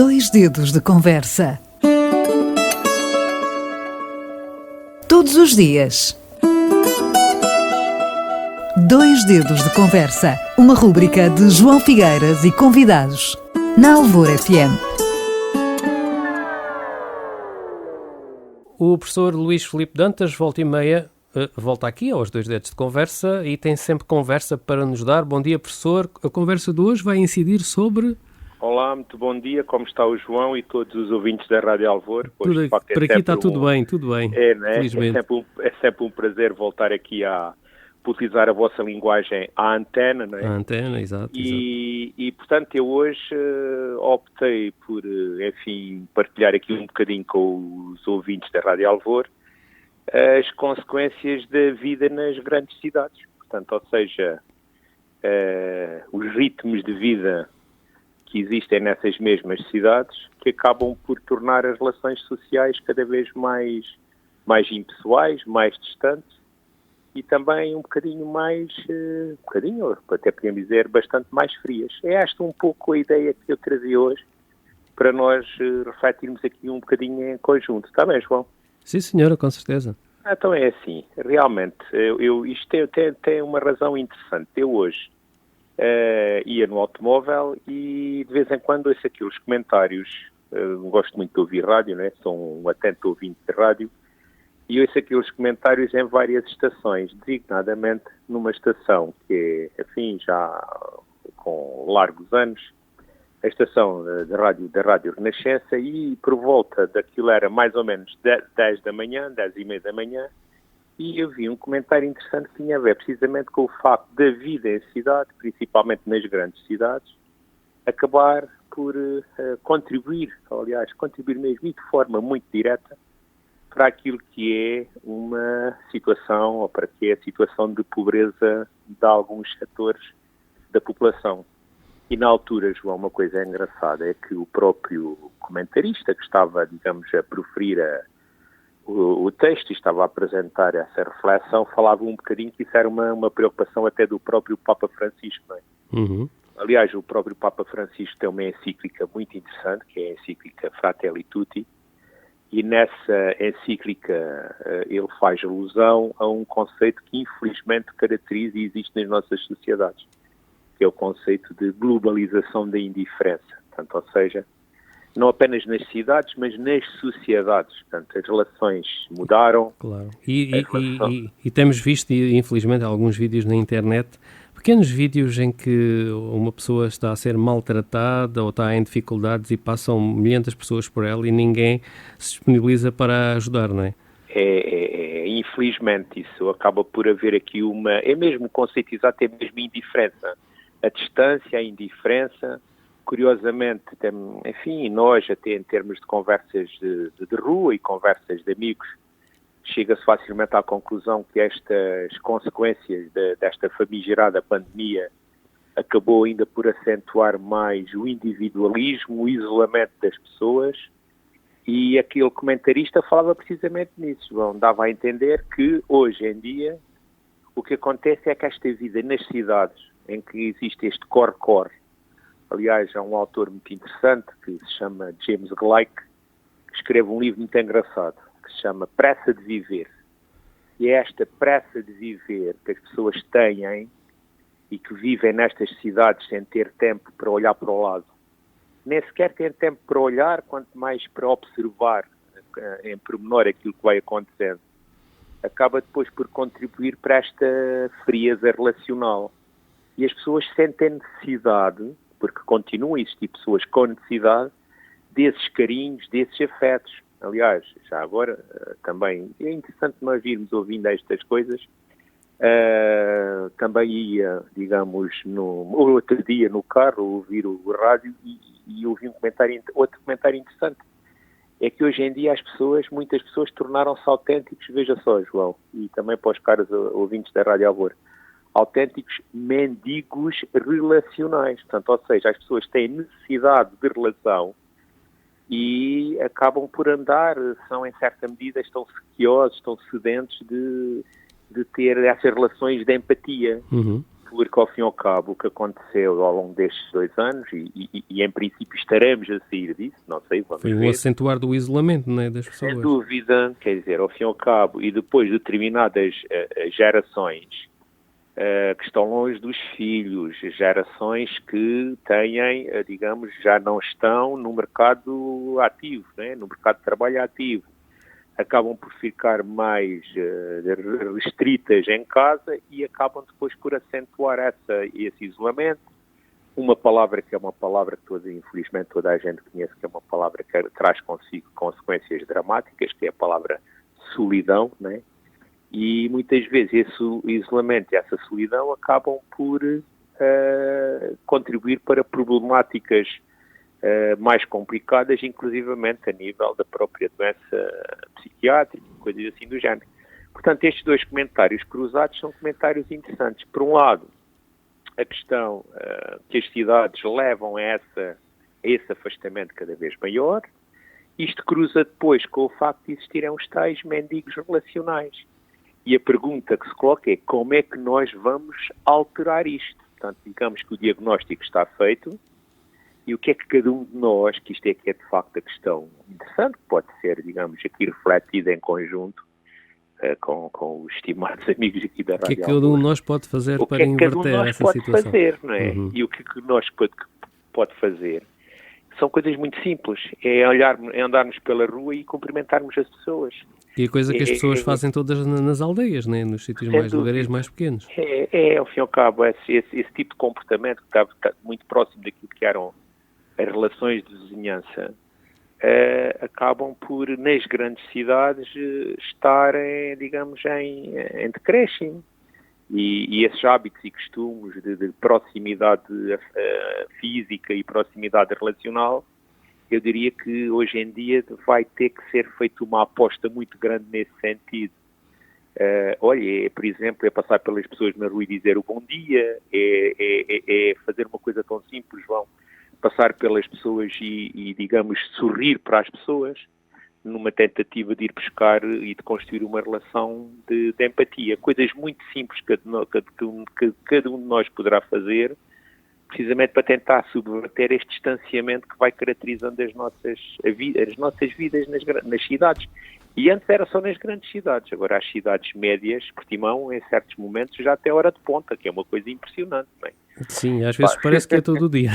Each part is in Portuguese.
Dois dedos de conversa. Todos os dias. Dois dedos de conversa. Uma rúbrica de João Figueiras e convidados. Na Alvor FM. O professor Luís Filipe Dantas, volta e meia, volta aqui aos Dois Dedos de Conversa e tem sempre conversa para nos dar. Bom dia, professor. A conversa de hoje vai incidir sobre... Olá, muito bom dia. Como está o João e todos os ouvintes da Rádio Alvor? Por aqui está tudo bem. É, né? Felizmente. É sempre um prazer voltar aqui a utilizar a vossa linguagem à antena, não é? A antena, exato. E portanto, eu hoje optei por, partilhar aqui um bocadinho com os ouvintes da Rádio Alvor as consequências da vida nas grandes cidades. Portanto, ou seja, os ritmos de vida que existem nessas mesmas cidades, que acabam por tornar as relações sociais cada vez mais impessoais, mais distantes e também um bocadinho, até podemos dizer, bastante mais frias. É esta um pouco a ideia que eu trazia hoje para nós refletirmos aqui um bocadinho em conjunto. Está bem, João? Sim, senhora, com certeza. Então é assim, realmente, isto tem uma razão interessante. Eu hoje ia no automóvel e de vez em quando ouço aqui os comentários, gosto muito de ouvir rádio, não é? Sou um atento ouvinte de rádio, e ouço aqui os comentários em várias estações, designadamente numa estação que é, já com largos anos, a estação da Rádio Renascença, e por volta daquilo era mais ou menos 10 da manhã, 10 e meia da manhã, e eu vi um comentário interessante que tinha a ver precisamente com o facto da vida em cidade, principalmente nas grandes cidades, acabar por contribuir mesmo e de forma muito direta para aquilo que é uma situação, ou para que é a situação de pobreza de alguns setores da população. E na altura, João, uma coisa engraçada é que o próprio comentarista que estava, digamos, a proferir o texto e estava a apresentar essa reflexão, falava um bocadinho que isso era uma preocupação até do próprio Papa Francisco, não é? Uhum. Aliás, o próprio Papa Francisco tem uma encíclica muito interessante, que é a encíclica Fratelli Tutti, e nessa encíclica ele faz alusão a um conceito que infelizmente caracteriza e existe nas nossas sociedades, que é o conceito de globalização da indiferença. Portanto, ou seja, não apenas nas cidades, mas nas sociedades. Portanto, as relações mudaram. Claro. E temos visto, infelizmente, alguns vídeos na internet, pequenos vídeos em que uma pessoa está a ser maltratada ou está em dificuldades e passam milhares de pessoas por ela e ninguém se disponibiliza para ajudar, não é? Infelizmente, isso acaba por haver aqui é mesmo o conceito exato, é mesmo indiferença. A distância, a indiferença. Curiosamente, nós até em termos de conversas de rua e conversas de amigos, chega-se facilmente à conclusão que estas consequências desta famigerada pandemia acabou ainda por acentuar mais o individualismo, o isolamento das pessoas, e aquele comentarista falava precisamente nisso, João. Dava a entender que hoje em dia o que acontece é que esta vida nas cidades, em que existe este core-core. Aliás, há um autor muito interessante que se chama James Gleick, que escreve um livro muito engraçado, que se chama Pressa de Viver. E é esta pressa de viver que as pessoas têm e que vivem nestas cidades sem ter tempo para olhar para o lado. Nem sequer têm tempo para olhar, quanto mais para observar em pormenor aquilo que vai acontecendo. Acaba depois por contribuir para esta frieza relacional. E as pessoas sentem necessidade, porque continuam a existir pessoas com necessidade desses carinhos, desses afetos. Aliás, já agora também é interessante nós irmos ouvindo estas coisas. Também ia, digamos, outro dia no carro, ouvir o rádio e ouvi outro comentário interessante. É que hoje em dia muitas pessoas tornaram-se autênticos, veja só, João, e também para os caros ouvintes da Rádio Alvor, autênticos mendigos relacionais. Portanto, ou seja, as pessoas têm necessidade de relação e acabam por andar, em certa medida, estão sequiosos, estão sedentos de ter essas relações de empatia. Uhum. porque ao fim e ao cabo o que aconteceu ao longo destes 2 anos, e em princípio estaremos a sair disso, não sei, vamos Foi um ver. acentuar do isolamento, não é, das pessoas. Sem dúvida, quer dizer, ao fim e ao cabo, e depois de determinadas gerações que estão longe dos filhos, gerações que têm, digamos, já não estão no mercado ativo, né? No mercado de trabalho ativo, acabam por ficar mais restritas em casa e acabam depois por acentuar esse isolamento. Uma palavra que é uma palavra que infelizmente toda a gente conhece, que é uma palavra que traz consigo consequências dramáticas, que é a palavra solidão, né? E muitas vezes esse isolamento e essa solidão acabam por contribuir para problemáticas mais complicadas, inclusivamente a nível da própria doença psiquiátrica, coisas assim do género. Portanto, estes 2 comentários cruzados são comentários interessantes. Por um lado, a questão que as cidades levam a esse afastamento cada vez maior. Isto cruza depois com o facto de existirem os tais mendigos relacionais. E a pergunta que se coloca é como é que nós vamos alterar isto? Portanto, digamos que o diagnóstico está feito e o que é que cada um de nós, que isto é que é de facto a questão interessante, que pode ser, digamos, aqui refletida em conjunto com os estimados amigos aqui da Rádio. O que é que cada um de nós pode fazer para inverter essa situação? Fazer, não é? E o que nós pode fazer? São coisas muito simples. É andarmos pela rua e cumprimentarmos as pessoas. E a coisa que as pessoas fazem todas nas aldeias, né? Nos sítios mais lugares mais pequenos. Ao fim e ao cabo, esse tipo de comportamento que está muito próximo daquilo que eram as relações de vizinhança, acabam por, nas grandes cidades, estarem, digamos, em decréscimo. E esses hábitos e costumes de proximidade física e proximidade relacional, eu diria que hoje em dia vai ter que ser feita uma aposta muito grande nesse sentido. Por exemplo, é passar pelas pessoas na rua e dizer o bom dia, é fazer uma coisa tão simples, passar pelas pessoas e, digamos, sorrir para as pessoas, numa tentativa de ir buscar e de construir uma relação de empatia. Coisas muito simples que cada um de nós poderá fazer, precisamente para tentar subverter este distanciamento que vai caracterizando as nossas vidas nas cidades. E antes era só nas grandes cidades, agora as cidades médias, Portimão, em certos momentos, já até hora de ponta, que é uma coisa impressionante, não é? Sim, às vezes parece que é todo o dia.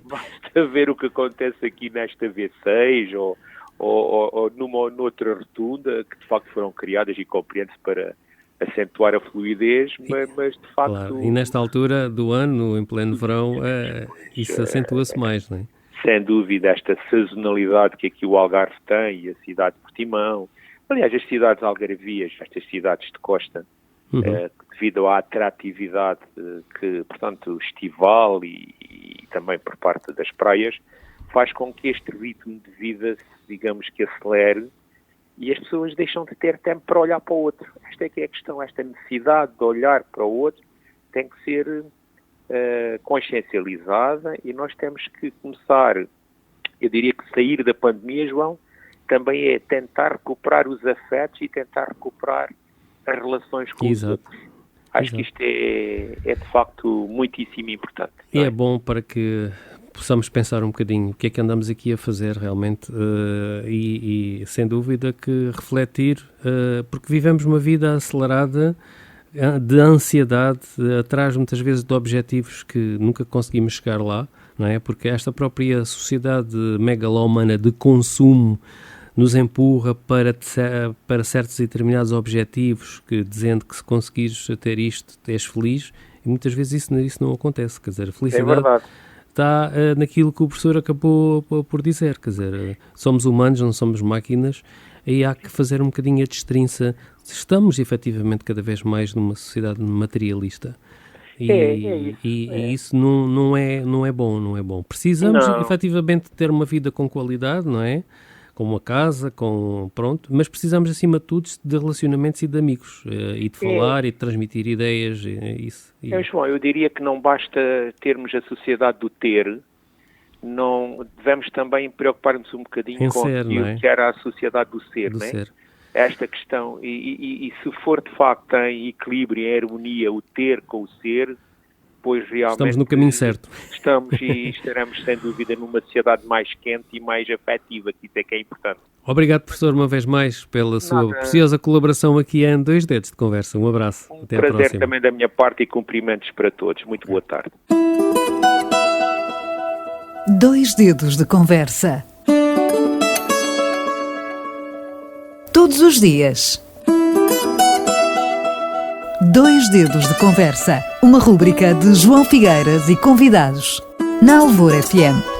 Basta ver o que acontece aqui nesta V6 ou noutra rotunda, que de facto foram criadas e compreende-se para acentuar a fluidez, mas de facto... Claro. E nesta altura do ano, em pleno verão, isso acentua-se mais, não é? Sem dúvida, esta sazonalidade que aqui o Algarve tem e a cidade de Portimão, aliás, as cidades algarvias, estas cidades de costa, devido à atratividade que, portanto, estival e também por parte das praias, faz com que este ritmo de vida, digamos, que acelere e as pessoas deixam de ter tempo para olhar para o outro. Esta é que é a questão, esta necessidade de olhar para o outro tem que ser consciencializada e nós temos que começar, eu diria que sair da pandemia, João, também é tentar recuperar os afetos e tentar recuperar as relações com os outros. Acho que isto é de facto muitíssimo importante. E é bom para que possamos pensar um bocadinho o que é que andamos aqui a fazer realmente e sem dúvida que refletir, porque vivemos uma vida acelerada de ansiedade, atrás muitas vezes de objetivos que nunca conseguimos chegar lá, não é? Porque esta própria sociedade megalómana de consumo nos empurra para certos e determinados objetivos, dizendo que se conseguires ter isto, és feliz, e muitas vezes isso não acontece, quer dizer, a felicidade está naquilo que o professor acabou por dizer, quer dizer, somos humanos, não somos máquinas, aí há que fazer um bocadinho a destrinça. Estamos efetivamente cada vez mais numa sociedade materialista. E isso não é bom. Precisamos efetivamente ter uma vida com qualidade, não é? Com uma casa, mas precisamos acima de tudo de relacionamentos e de amigos, e de falar e de transmitir ideias, João, eu diria que não basta termos a sociedade do ter, não devemos também preocupar-nos um bocadinho com aquilo que era a sociedade do ser, não é? esta questão, e se for de facto em equilíbrio, em harmonia, o ter com o ser, pois realmente estamos no caminho certo. Estamos e estaremos sem dúvida numa sociedade mais quente e mais afetiva, que isso é que é importante. Obrigado, professor, uma vez mais pela sua preciosa colaboração aqui em Dois Dedos de Conversa. Um abraço. Até à próxima. Prazer também da minha parte e cumprimentos para todos. Muito boa tarde. Dois Dedos de Conversa. Todos os dias. Dois Dedos de Conversa. Uma rúbrica de João Figueiras e convidados. Na Alvor FM.